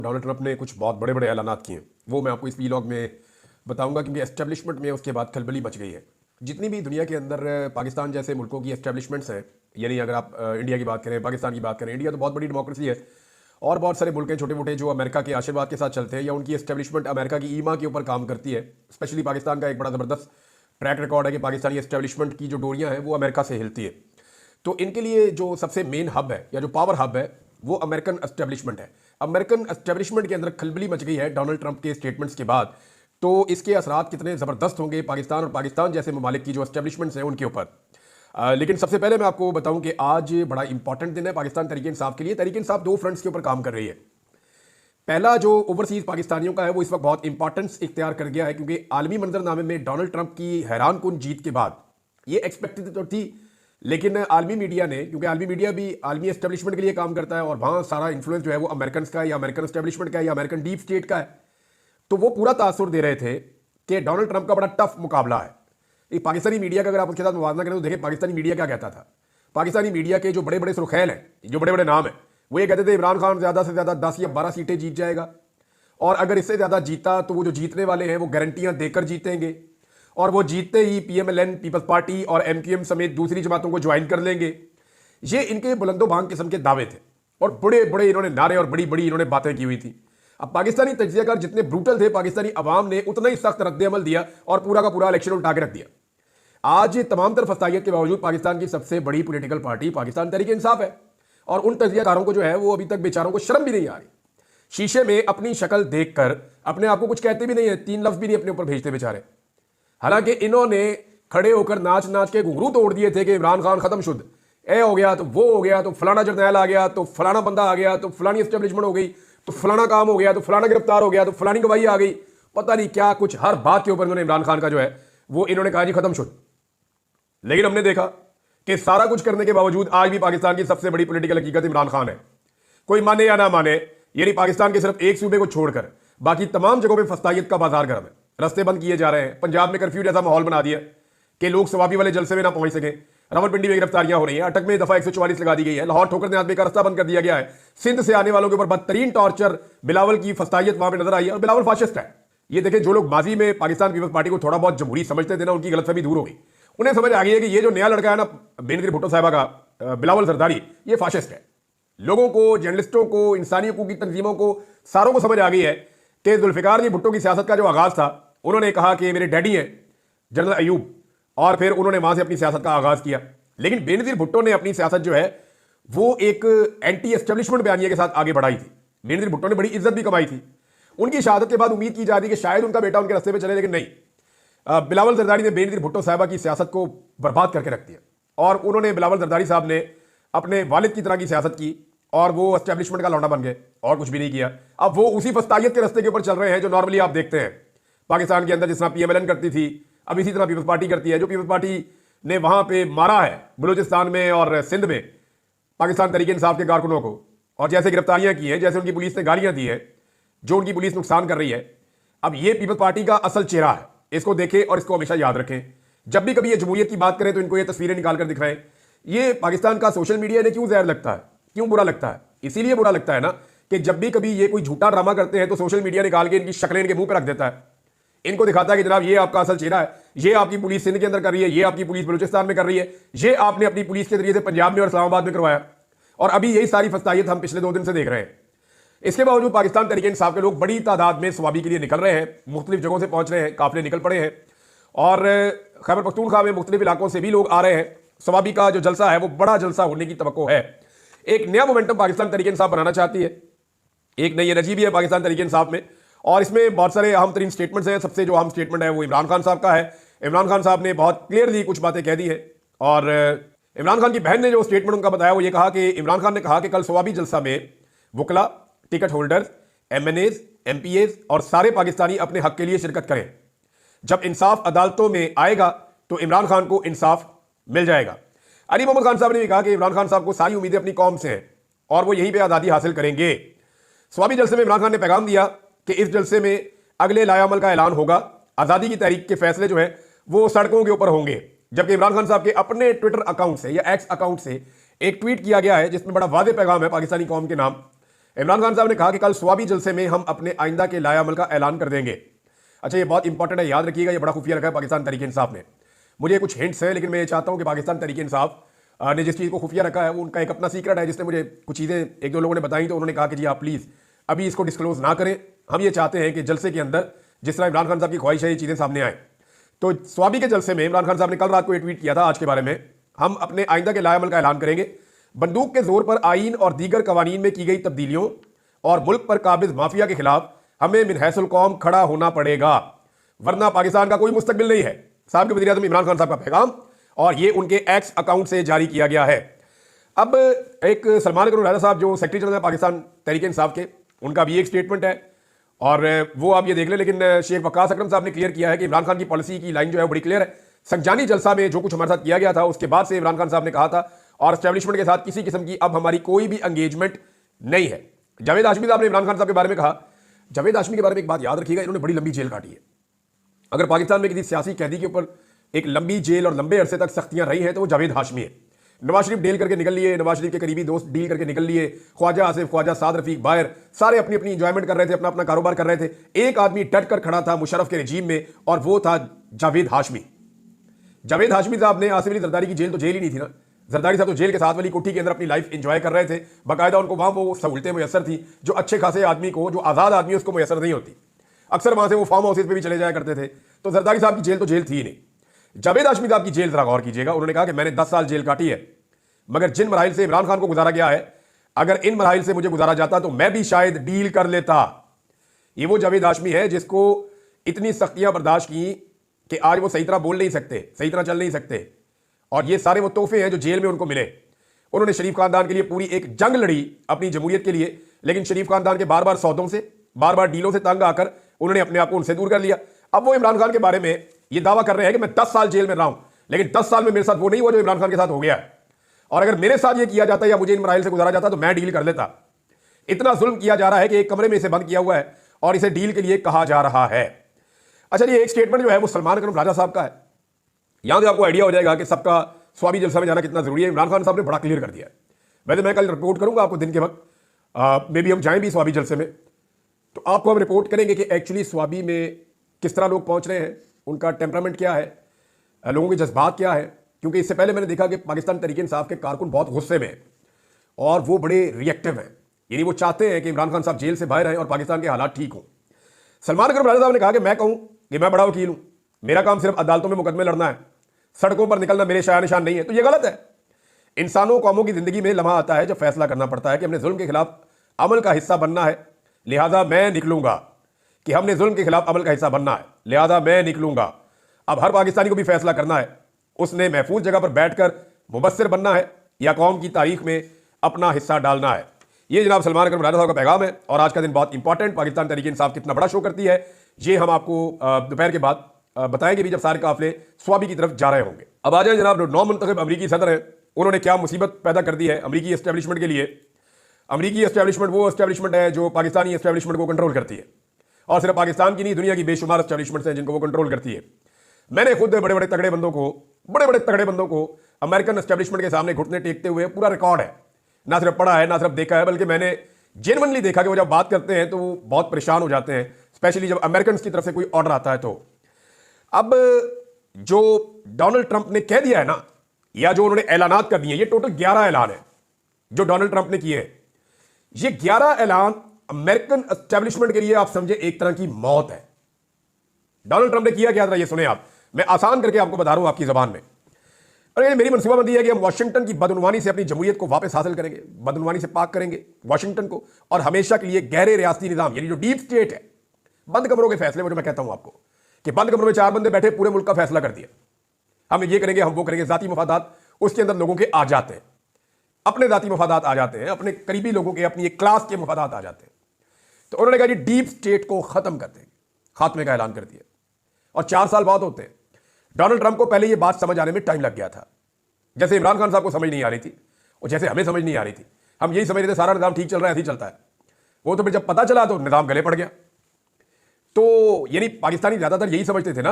Donald Trump ने कुछ बहुत बड़े बड़े ऐलानात किए हैं, वो मैं आपको इस वीलॉग में बताऊंगा क्योंकि एस्टेब्लिशमेंट में उसके बाद खलबली मच गई है। जितनी भी दुनिया के अंदर पाकिस्तान जैसे मुल्कों की एस्टेब्लिशमेंट्स हैं, यानी अगर आप इंडिया की बात करें, पाकिस्तान की बात करें, इंडिया तो बहुत बड़ी डेमोक्रेसी है और बहुत सारे मुल्क हैं छोटे मोटे जो अमेरिका के आशीर्वाद के साथ चलते हैं या उनकी एस्टेब्लिशमेंट अमेरिका की ईमा के ऊपर काम करती है। स्पेशली पाकिस्तान का एक बड़ा ज़बरदस्त ट्रैक रिकॉर्ड है कि पाकिस्तानी एस्टेब्लिशमेंट की जो डोरियाँ हैं वो अमेरिका से हिलती है। तो इनके लिए जो सबसे मेन हब है या जो पावर हब है वो अमेरिकन एस्टेब्लिशमेंट है। अमेरिकन एस्टेब्लिशमेंट के अंदर खलबली मच गई है डोनाल्ड ट्रंप के स्टेटमेंट्स के बाद। तो इसके असरात कितने ज़बरदस्त होंगे पाकिस्तान और पाकिस्तान जैसे ममालिक की जो एस्टेब्लिशमेंट्स हैं उनके ऊपर। लेकिन सबसे पहले मैं आपको बताऊं कि आज बड़ा इंपॉर्टेंट दिन है पाकिस्तान तहरीक इंसाफ के लिए। तहरीक इंसाफ दो फ्रंट्स के ऊपर काम कर रही है। पहला जो ओवरसीज पाकिस्तानियों का है वो इस वक्त बहुत इंपॉर्टेंस इख्तियार कर गया है क्योंकि आलमी मंजरनामे में डोनाल्ड ट्रंप की हैरान कुन जीत के बाद ये एक्सपेक्टेड तो थी, लेकिन आलमी मीडिया ने, क्योंकि आलमी मीडिया भी आलमी एस्टेब्लिशमेंट के लिए काम करता है और वहाँ सारा इन्फ्लुएंस जो है वो अमेरिकन का है या अमेरिकन एस्टेब्लिशमेंट का है या अमेरिकन डीप स्टेट का है, तो वो पूरा तासुर दे रहे थे कि डोनाल्ड ट्रंप का बड़ा टफ मुकाबला है। ये पाकिस्तानी मीडिया का अगर आप उसके साथ मुवाजना करें तो देखें पाकिस्तानी मीडिया क्या कहता था। पाकिस्तानी मीडिया के जो बड़े बड़े सुर्खैल हैं, जो बड़े बड़े नाम हैं, वो ये कहते थे इमरान खान ज़्यादा से ज़्यादा 10 या 12 सीटें जीत जाएगा और अगर इससे ज़्यादा जीता तो वो जो जीतने वाले हैं वो गारंटियां देकर जीतेंगे और वो जीतते ही पीएमएलएन, पीपल्स पार्टी और एमक्यूएम समेत दूसरी जमातों को ज्वाइन कर लेंगे। ये इनके बुलंदो भांग किस्म के दावे थे और बड़े बड़े इन्होंने नारे और बड़ी बड़ी इन्होंने बातें की हुई थी। अब पाकिस्तानी तज्जियाकार जितने ब्रूटल थे, पाकिस्तानी अवाम ने उतना ही सख्त रद्द-ए-अमल दिया और पूरा का पूरा इलेक्शन उल्टा के रख दिया। आज तमाम तरफ फसाइयत के बावजूद पाकिस्तान की सबसे बड़ी पॉलिटिकल पार्टी पाकिस्तान तहरीक इंसाफ है और उन तज्जियाकारों को जो है वो अभी तक बेचारों को शर्म भी नहीं आ रही। शीशे में अपनी शक्ल देखकर अपने आप को कुछ कहते भी नहीं है, 3 लफ्ज भी नहीं अपने ऊपर भेजते बेचारे। हालांकि इन्होंने खड़े होकर नाच नाच के घुंघरू तोड़ दिए थे कि इमरान खान खत्म शुद्ध, ए हो गया तो वो हो गया तो फलाना जर्नैल आ गया तो फलाना बंदा आ गया तो फलानी एस्टेब्लिशमेंट हो गई तो फलाना काम हो गया तो फलाना गिरफ्तार हो गया तो फलानी गवाही आ गई, पता नहीं क्या कुछ हर बात के ऊपर इन्होंने इमरान खान का जो है वो इन्होंने कहा जी खत्म शुद्ध। लेकिन हमने देखा कि सारा कुछ करने के बावजूद आज भी पाकिस्तान की सबसे बड़ी पॉलिटिकल हकीकत इमरान खान है। कोई माने या ना माने, यानी पाकिस्तान के सिर्फ एक सूबे को छोड़कर बाकी तमाम जगहों पर फस्तायत का बाजार गर्म है। रास्ते बंद किए जा रहे हैं। पंजाब में कर्फ्यू जैसा माहौल बना दिया कि लोग सवाबी वाले जलसे में ना पहुंच सके। रावलपिंडी में गिरफ्तारियां हो रही हैं। अटक में दफा 144 लगा दी गई है। लाहौर ठोकर नियाज़ का रास्ता बंद कर दिया गया है। सिंध से आने वालों के ऊपर बदतरीन टॉर्चर, बिलावल की फस्तायत वहां पर नजर आई है और बिलावल फाशिस्ट है। ये देखें, जो लोग माजी में पाकिस्तान पीपल्स पार्टी को थोड़ा बहुत जमहूरी समझते थे ना, उनकी गलतफहमी दूर हो गई। उन्हें समझ आ गई है कि ये जो नया लड़का है ना बेनजीर भुट्टो साहिबा का, बिलावल जरदारी, ये फाशिस्ट है। लोगों को, जर्नलिस्टों को, इंसानी हकूक की तंजीमों को, सारों को समझ आ गई है कि जुल्फिकार जी भुट्टो की सियासत का जो आगाज था, उन्होंने कहा कि मेरे डैडी हैं जनरल अयूब, और फिर उन्होंने वहां से अपनी सियासत का आगाज किया। लेकिन बेनजीर भुट्टो ने अपनी सियासत जो है वो एक एंटी एस्टेब्लिशमेंट बयानिया के साथ आगे बढ़ाई थी। बेनजीर भुट्टो ने बड़ी इज्जत भी कमाई थी। उनकी शहादत के बाद उम्मीद की जा रही कि शायद उनका बेटा उनके रास्ते पे चले, लेकिन नहीं। बिलावल जरदारी ने बेनजीर भुट्टो साहिबा की सियासत को बर्बाद करके रख दिया और उन्होंने, बिलावल जरदारी साहब ने अपने वालिद की तरह की सियासत की और वो एस्टेब्लिशमेंट का लौंडा बन गए और कुछ भी नहीं किया। अब वो उसी फस्तायत के रास्ते के ऊपर चल रहे हैं जो नॉर्मली आप देखते हैं पाकिस्तान के अंदर, जिस तरह पीएमएलएन करती थी, अब इसी तरह पीपल्स पार्टी करती है। जो पीपल्स पार्टी ने वहां पे मारा है बलूचिस्तान में और सिंध में पाकिस्तान तहरीक इंसाफ के कारकुनों को, और जैसे गिरफ्तारियां की हैं, जैसे उनकी पुलिस ने गालियां दी है, जो उनकी पुलिस नुकसान कर रही है, अब ये पीपल्स पार्टी का असल चेहरा है। इसको देखें और इसको हमेशा याद रखें। जब भी कभी ये जमहूरियत की बात करें तो इनको ये तस्वीरें निकाल कर दिखाएं। ये पाकिस्तान का सोशल मीडिया इन्हें क्यों जहर लगता है, क्यों बुरा लगता है? इसीलिए बुरा लगता है ना कि जब भी कभी ये कोई झूठा ड्रामा करते हैं तो सोशल मीडिया निकाल के इनकी शक्लें इनके मुंह पर रख देता है। इनको दिखाता है कि जनाब ये आपका असल चेहरा है, ये आपकी पुलिस सिंध के अंदर कर रही है, ये आपकी पुलिस बलूचिस्तान में कर रही है, ये आपने अपनी पुलिस के जरिए से पंजाब में और इस्लामाबाद में करवाया, और अभी यही सारी फस्तायत हम पिछले 2 दिन से देख रहे हैं। इसके बावजूद पाकिस्तान तहरीक इंसाफ के लोग बड़ी तादाद में सवाबी के लिए निकल रहे हैं, मुख्तलिफ जगहों से पहुंच रहे हैं, काफिले निकल पड़े हैं और खैबर पख्तूनख्वा में मुख्तलिफ इलाकों से भी लोग आ रहे हैं। सवाबी का जो जलसा है वो बड़ा जलसा होने की तवक्को है। एक नया मोमेंटम पाकिस्तान तहरीक इंसाफ बनाना चाहती है, एक नई एनर्जी भी है पाकिस्तान तहरीक इंसाफ में, और इसमें बहुत सारे अहम तरीन स्टेटमेंट्स हैं। सबसे जो अहम स्टेटमेंट है वो इमरान खान साहब का है। इमरान खान साहब ने बहुत क्लियरली कुछ बातें कह दी हैं और इमरान खान की बहन ने जो स्टेटमेंट उनका बताया वो ये कहा कि इमरान खान ने कहा कि कल सवाबी जलसा में वकला, टिकट होल्डर्स, एमएनएज, एमपीएज और सारे पाकिस्तानी अपने हक के लिए शिरकत करें। जब इंसाफ अदालतों में आएगा तो इमरान खान को इंसाफ मिल जाएगा। अली मोहम्मद खान साहब ने भी कहा कि इमरान खान साहब को सारी उम्मीदें अपनी कौम से हैं और वो यहीं पे आज़ादी हासिल करेंगे। स्वाबी जलसे में इमरान खान ने पैगाम दिया कि इस जलसे में अगले लायामल का ऐलान होगा, आज़ादी की तहरीक के फैसले जो है वो सड़कों के ऊपर होंगे। जबकि इमरान खान साहब के अपने ट्विटर अकाउंट से या एक्स अकाउंट से एक ट्वीट किया गया है जिसमें बड़ा वादे पैगाम है पाकिस्तानी कौम के नाम इमरान खान साहब ने कहा कि कल स्वाबी जलसे में हम अपने आइंदा के लायामल का ऐलान कर देंगे। अच्छा, ये बहुत इंपॉर्टेंट है, याद रखिएगा, ये बड़ा खुफिया रखा है पाकिस्तान तहरीक इंसाफ ने। मुझे कुछ हिंट्स है, लेकिन मैं ये चाहता हूं कि पाकिस्तान तहरीक इंसाफ ने जिस चीज़ को खुफिया रखा है वो उनका एक अपना सीक्रेट है, जिसने मुझे कुछ चीज़ें एक दो लोगों ने बताई, तो उन्होंने कहा कि जी आप प्लीज़ अभी इसको डिस्क्लोज ना करें। हम ये चाहते हैं कि जलसे के अंदर जिस तरह इमरान खान साहब की ख्वाहिश है ये चीज़ें सामने आए। तो स्वाबी के जलसे में इमरान खान साहब ने कल रात को ये ट्वीट किया था आज के बारे में, हम अपने आइंदा के लायामल का ऐलान करेंगे। बंदूक के जोर पर आइन और दीगर कवानीन में की गई तब्दीलियों और मुल्क पर काबिज माफिया के खिलाफ हमें मिन हैसुल कौम खड़ा होना पड़ेगा, वरना पाकिस्तान का कोई मुस्तकबिल नहीं है। साहब के वज़ीर-ए-आज़म इमरान खान साहब का पैगाम, और ये उनके एक्स अकाउंट से जारी किया गया है। अब एक सलमान अकरम राजा साहब जो सेक्रेटरी जनरल है पाकिस्तान तहरीक इंसाफ के, उनका भी एक स्टेटमेंट है और वो आप ये देख लें। लेकिन शेख वकास अकरम साहब ने क्लियर किया है कि इमरान खान की पॉलिसी की लाइन जो है बड़ी क्लियर है। संजानी जलसा में जो कुछ हमारे साथ किया गया था उसके बाद से इमरान खान साहब ने कहा था और एस्टैब्लिशमेंट के साथ किसी किस्म की अब हमारी कोई भी एंगेजमेंट नहीं है। जावेद हाशमी साहब ने इमरान खान साहब के बारे में कहा, जावेद हाशमी के बारे में एक बात याद रखिएगा, इन्होंने बड़ी लंबी जेल काटी है। अगर पाकिस्तान में किसी सियासी कैदी के ऊपर एक लंबी जेल और लंबे अरसे तक सख्तियां रही हैं तो वो जावेद हाशमी है। नवाज शरीफ डील करके निकल लिए, नवाज शरीफ के करीबी दोस्त डील करके निकल लिए, ख्वाजा आसिफ, ख्वाजा साद रफीक, बायर, सारे अपनी अपनी इंजॉयमेंट कर रहे थे, अपना अपना कारोबार कर रहे थे। एक आदमी डट कर खड़ा था मुशर्रफ के रजीम में और वो था जावेद हाशमी। जावेद हाशमी साहब ने आसिफ अली जरदारी की जेल तो जेल ही नहीं थी ना, जरदारी साहब तो जेल के साथ वाली कोठी के अंदर अपनी लाइफ एंजॉय कर रहे थे, बाकायदा उनको वहां वो सहूलतें मुयसर थी जो अच्छे खासे आदमी को, जो आज़ाद आदमी उसको मुयसर नहीं होती। अक्सर वहां से वो फार्म हाउसेज पे भी चले जाया करते थे। तो जरदारी साहब की जेल तो जेल थी ही नहीं। जावेद हाशमी साहब की जेल जरा गौर कीजिएगा, उन्होंने कहा कि मैंने 10 साल जेल काटी है, मगर जिन मराहिल से इमरान खान को गुजारा गया है, अगर इन मराहिल से मुझे गुजारा जाता तो मैं भी शायद डील कर लेता। ये वो जावेद हाशमी है जिसको इतनी सख्तियां बर्दाश्त की कि आज वो सही तरह बोल नहीं सकते, सही तरह चल नहीं सकते, और ये सारे वो तोहफे हैं जो जेल में उनको मिले। उन्होंने शरीफ खानदान के लिए पूरी एक जंग लड़ी अपनी जमहूरियत के लिए, लेकिन शरीफ खानदान के बार बार सौदों से, बार बार डीलों से तंग आकर उन्होंने अपने आप को उनसे दूर कर लिया। अब वो इमरान खान के बारे में ये दावा कर रहे हैं कि मैं 10 साल जेल में रहा हूं, लेकिन 10 साल में मेरे साथ वो नहीं हुआ जो इमरान खान के साथ हो गया है, और अगर मेरे साथ ये किया जाता या मुझे इन मराइल से गुजारा जाता तो मैं डील कर लेता। इतना जुल्म किया जा रहा है कि एक कमरे में इसे बंद किया हुआ है और इसे डील के लिए कहा जा रहा है। अच्छा, ये एक स्टेटमेंट जो है वो सलमान अकरम राजा साहब का है। यहां से आपको आइडिया हो जाएगा कि सबका स्वाबी जलसा में जाना कितना जरूरी है। इमरान खान साहब ने बड़ा क्लियर कर दिया है। वैसे मैं कल रिपोर्ट करूंगा आपको दिन के वक्त, मे बी हम जाएं भी स्वाबी जलसे में, तो आपको हम रिपोर्ट करेंगे कि एक्चुअली स्वाबी में किस तरह लोग पहुंच रहे हैं, उनका टेम्परामेंट क्या है, लोगों के जज्बात क्या है। क्योंकि इससे पहले मैंने देखा कि पाकिस्तान तहरीक इंसाफ के कारकुन बहुत गुस्से में हैं और वो बड़े रिएक्टिव हैं, यानी वो चाहते हैं कि इमरान खान साहब जेल से बाहर आए और पाकिस्तान के हालात ठीक हों। सलमान अकरम राजा साहब ने कहा कि मैं कहूं कि मैं बड़ा वकील हूं, मेरा काम सिर्फ अदालतों में मुकदमे लड़ना है, सड़कों पर निकलना मेरे शाया निशान नहीं है, तो ये गलत है। इंसानों कौमों की जिंदगी में लम्हा आता है जब फैसला करना पड़ता है कि हमने जुल्म के खिलाफ अमल का हिस्सा बनना है, लिहाजा मैं निकलूंगा, कि हमने जुल्म के खिलाफ अमल का हिस्सा बनना है, लिहाजा मैं निकलूंगा। अब हर पाकिस्तानी को भी फैसला करना है, उसने महफूज जगह पर बैठकर मुबस्सिर बनना है या कौम की तारीख में अपना हिस्सा डालना है। ये जनाब सलमान अकरम राजा साहब का पैगाम है। और आज का दिन बहुत इंपॉर्टेंट, पाकिस्तान तहरीक इंसाफ कितना बड़ा शो करती है ये हम आपको दोपहर के बाद बताएंगे भी, जब सारे काफिले स्वाबी की तरफ जा रहे होंगे। अब आ जाए जनाब, जो नौ मुंतखब अमरीकी सदर हैं उन्होंने क्या मुसीबत पैदा कर दी है अमरीकी एस्टेब्लिशमेंट के लिए। अमरीकी एस्टेब्लिशमेंट वो एस्टेब्लिशमेंट है जो पाकिस्तानी एस्टेब्लिशमेंट को कंट्रोल करती है, और सिर्फ पाकिस्तान की नहीं, दुनिया की बेशुमार एस्टेब्लिशमेंट्स हैं जिनको वो कंट्रोल करती है। मैंने खुद बड़े बड़े तगड़े बंदों को अमेरिकन एस्टेब्लिशमेंट के सामने घुटने टेकते हुए पूरा रिकॉर्ड है, ना सिर्फ पढ़ा है ना सिर्फ देखा है, बल्कि मैंने जेन्युइनली देखा कि वो जब बात करते हैं तो वो बहुत परेशान हो जाते हैं, स्पेशली जब अमेरिकन की तरफ से कोई ऑर्डर आता है। तो अब जो डोनाल्ड ट्रंप ने कह दिया है ना, या जो उन्होंने ऐलानात कर दिए, ये टोटल 11 ऐलान है जो डोनाल्ड ट्रंप ने किए हैं। ये 11 ऐलान अमेरिकन एस्टेब्लिशमेंट के लिए आप समझे एक तरह की मौत है। डोनाल्ड ट्रंप ने किया क्या था ये सुने आप, मैं आसान करके आपको बता रहा हूं आपकी जबान में। और मेरी मनसूबाबंदी है कि हम वाशिंगटन की बदउनवानी से अपनी जमहूरियत को वापस हासिल करेंगे, बदउनवानी से पाक करेंगे वाशिंगटन को, और हमेशा के लिए गहरे रियासती निजाम यानी जो डीप स्टेट है, बंद कमरों के फैसले, वो जो मैं कहता हूं आपको कि बंद कमरों में 4 बंदे बैठे पूरे मुल्क का फैसला कर दिया, हम ये करेंगे, हम वो करेंगे, जाती मफादात उसके अंदर लोगों के आ जाते हैं, अपने जाती मफादात आ जाते हैं, अपने करीबी लोगों के, अपनी एक क्लास के मफादात आ जाते हैं। तो उन्होंने कहा जी डीप स्टेट को खत्म कर देंगे, खात्मे का ऐलान कर दिया। और 4 साल बाद होते हैं। डोनाल्ड ट्रंप को पहले ये बात समझ आने में टाइम लग गया था, जैसे इमरान खान साहब को समझ नहीं आ रही थी और जैसे हमें समझ नहीं आ रही थी। हम यही समझ रहे थे सारा निजाम ठीक चल रहा है, ऐसे ही चलता है। वो तो फिर जब पता चला तो निजाम गले पड़ गया। तो यानी पाकिस्तानी ज्यादातर यही समझते थे ना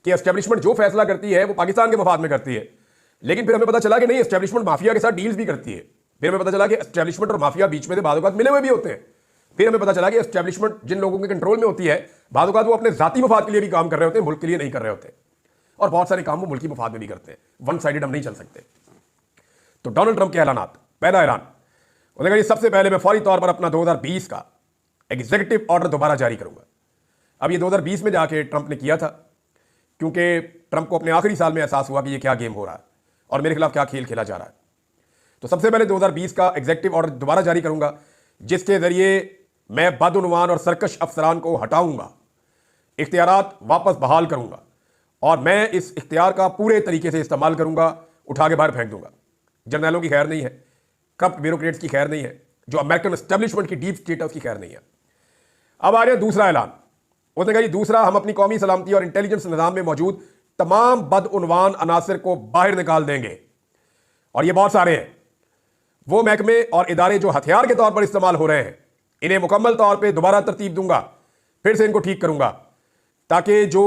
कि एस्टेब्लिशमेंट जो फैसला करती है वो पाकिस्तान के मफाद में करती है, लेकिन फिर हमें पता चला कि नहीं, एस्टेब्लिशमेंट माफिया के साथ डील्स भी करती है। फिर हमें पता चला कि एस्टेब्लिशमेंट और माफिया बीच में से बाद औक़ात मिले हुए भी होते हैं। फिर हमें पता चला कि एस्टेब्लिशमेंट जिन लोगों के कंट्रोल में होती है, बाद औक़ात वो अपने जाती मफाद के लिए भी काम कर रहे होते हैं, मुल्क के लिए नहीं कर रहे होते, और बहुत सारे काम वो मुल्की मफाद में भी करते हैं। वन साइडेड हम नहीं चल सकते। तो डोनाल्ड ट्रंप के ऐलानात, पहला ऐलान उन्होंने कहा सबसे पहले मैं फौरी तौर पर अपना 2020 का एग्जीक्यूटिव ऑर्डर दोबारा जारी करूंगा। अब ये 2020 में जाके ट्रंप ने किया था, क्योंकि ट्रंप को अपने आखिरी साल में एहसास हुआ कि ये क्या गेम हो रहा है और मेरे खिलाफ क्या खेल खेला जा रहा है। तो सबसे पहले 2020 का एग्जीक्यूटिव ऑर्डर दोबारा जारी करूंगा, जिसके जरिए मैं बदउनवान और सरकश अफसरान को हटाऊंगा, इख्तियारात वापस बहाल करूंगा, और मैं इस इख्तियार का पूरे तरीके से इस्तेमाल करूंगा, उठा के बाहर फेंक दूंगा। जर्नलों की खैर नहीं है, करप्ट ब्यूरोक्रेट्स की खैर नहीं है, जो अमेरिकन एस्टेब्लिशमेंट की डीप स्टेट है उसकी खैर नहीं है। अब आ रहा है दूसरा ऐलान। उसने कहा दूसरा, हम अपनी कौमी सलामती और इंटेलिजेंस निज़ाम में मौजूद तमाम बदउनवान अनासर को बाहर निकाल देंगे, और ये बहुत सारे हैं। वो महकमे और इदारे जो हथियार के तौर पर इस्तेमाल हो रहे हैं, इन्हें मुकम्मल तौर पर दोबारा तरतीब दूंगा, फिर से इनको ठीक करूंगा, ताकि जो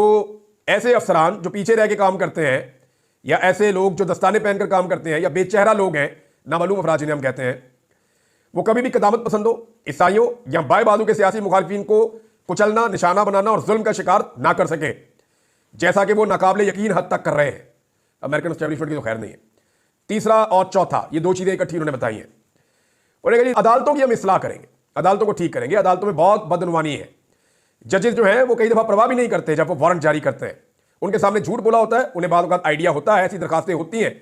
ऐसे अफसरान जो पीछे रह के काम करते हैं, या ऐसे लोग जो दस्ताने पहनकर काम करते हैं, या बेचेहरा लोग हैं, नामालूम अफराद जिन्हें हम कहते हैं, वो कभी भी कदामत पसंदों, ईसाइयों या बाएं बाजू के सियासी मुखालिफिन को कुचलना, निशाना बनाना और जुल्म का शिकार ना कर सके, जैसा कि वो नाकाबिले यकीन हद तक कर रहे हैं। अमेरिकन एस्टेब्लिशमेंट की तो खैर नहीं है। तीसरा और चौथा, ये दो चीजें इकट्ठी उन्होंने बताई हैं। उन्होंने कहा अदालतों की हम इस्लाह करेंगे, अदालतों को ठीक करेंगे। अदालतों में बहुत बदनुमानी है। जजेस जो हैं वो कई दफा परवाह भी नहीं करते जब वो वारंट जारी करते हैं, उनके सामने झूठ बोला होता है, उन्हें बाद वक्त आइडिया होता है, ऐसी दरखास्तें होती हैं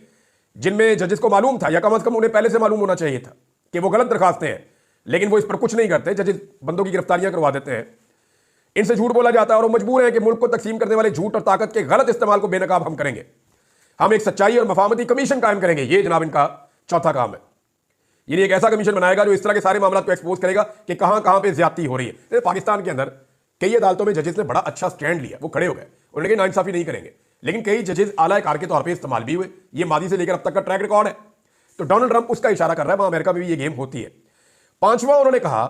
जिनमें जजेस को मालूम था, या कम अज कम उन्हें पहले से मालूम होना चाहिए था कि वो गलत दरखास्तें हैं, लेकिन वो इस पर कुछ नहीं करते। जजेस बंदों की गिरफ्तारियां करवा देते हैं, इनसे झूठ बोला जाता है, और वो मजबूर हैं कि मुल्क को तकसीम करने वाले झूठ और ताकत के गलत इस्तेमाल को बेनकाब हम करेंगे। हम एक सच्चाई और मफामती कमीशन कायम करेंगे। ये जनाब इनका चौथा काम है। यानी एक ऐसा कमीशन बनाएगा जो इस तरह के सारे मामलों को एक्सपोज करेगा कि कहां कहां पे ज्यादती हो रही है। पाकिस्तान के अंदर कई अदालतों में जजेस ने बड़ा अच्छा स्टैंड लिया, वो खड़े हो गए, उन्होंने कहा नाइंसाफी नहीं करेंगे, लेकिन कई जजेस आला कार के तौर पे इस्तेमाल भी हुए। ये मादी से लेकर अब तक का ट्रैक रिकॉर्ड है। तो डोनाल्ड ट्रंप उसका इशारा कर रहा है, वहां अमेरिका में भी ये गेम होती है। पांचवा, उन्होंने कहा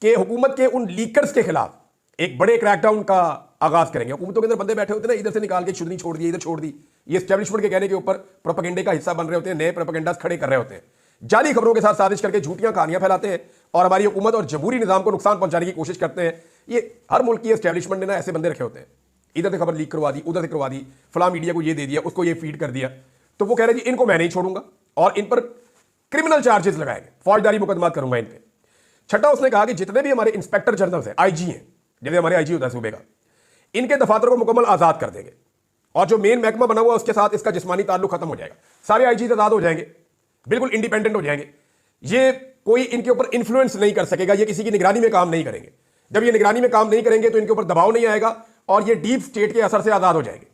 कि हुकूमत के उन लीकर्स के खिलाफ एक बड़े क्रैकडाउन का आगाज करेंगे। हुकूमतों के अंदर बंदे बैठे होते हैं ना, इधर से निकाल के शुद्धनी छोड़ दी, इधर छोड़ दी, ये एस्टेब्लिशमेंट के कहने के ऊपर प्रोपेगेंडे का हिस्सा बन रहे होते हैं, नए प्रोपेगेंडास खड़े कर रहे होते हैं, जाली खबरों के साथ साजिश करके झूठियां कहानियां फैलाते हैं और हमारी हुकूमत और जमहूरी निजाम को नुकसान पहुंचाने की कोशिश करते हैं। ये हर मुल्क की एस्टेब्लिशमेंट ने ना ऐसे बंदे रखे होते हैं, इधर से खबर लीक करवा दी, उधर से करवा दी, फलां मीडिया को ये दे दिया, उसको ये फीड कर दिया। तो वो कह रहे हैं कि इनको मैं नहीं छोड़ूंगा और इन पर क्रिमिनल चार्जेस लगाएंगे, फौजदारी मुकदमा करूंगा इन पे। छठा, उसने कहा कि जितने भी हमारे इंस्पेक्टर जनरल हैं, आईजी हैं, जैसे हमारे आईजी होता है सूबे का, इनके दफातर को मुकम्मल आजाद कर देंगे, और जो मेन महकमा बना हुआ उसके साथ इसका जिस्मानी ताल्लुक खत्म हो जाएगा। सारे आईजी आजाद हो जाएंगे, बिल्कुल इंडिपेंडेंट हो जाएंगे। ये कोई इनके ऊपर इन्फ्लुएंस नहीं कर सकेगा, ये किसी की निगरानी में काम नहीं करेंगे। जब ये निगरानी में काम नहीं करेंगे तो इनके ऊपर दबाव नहीं आएगा और ये डीप स्टेट के असर से आजाद हो जाएंगे।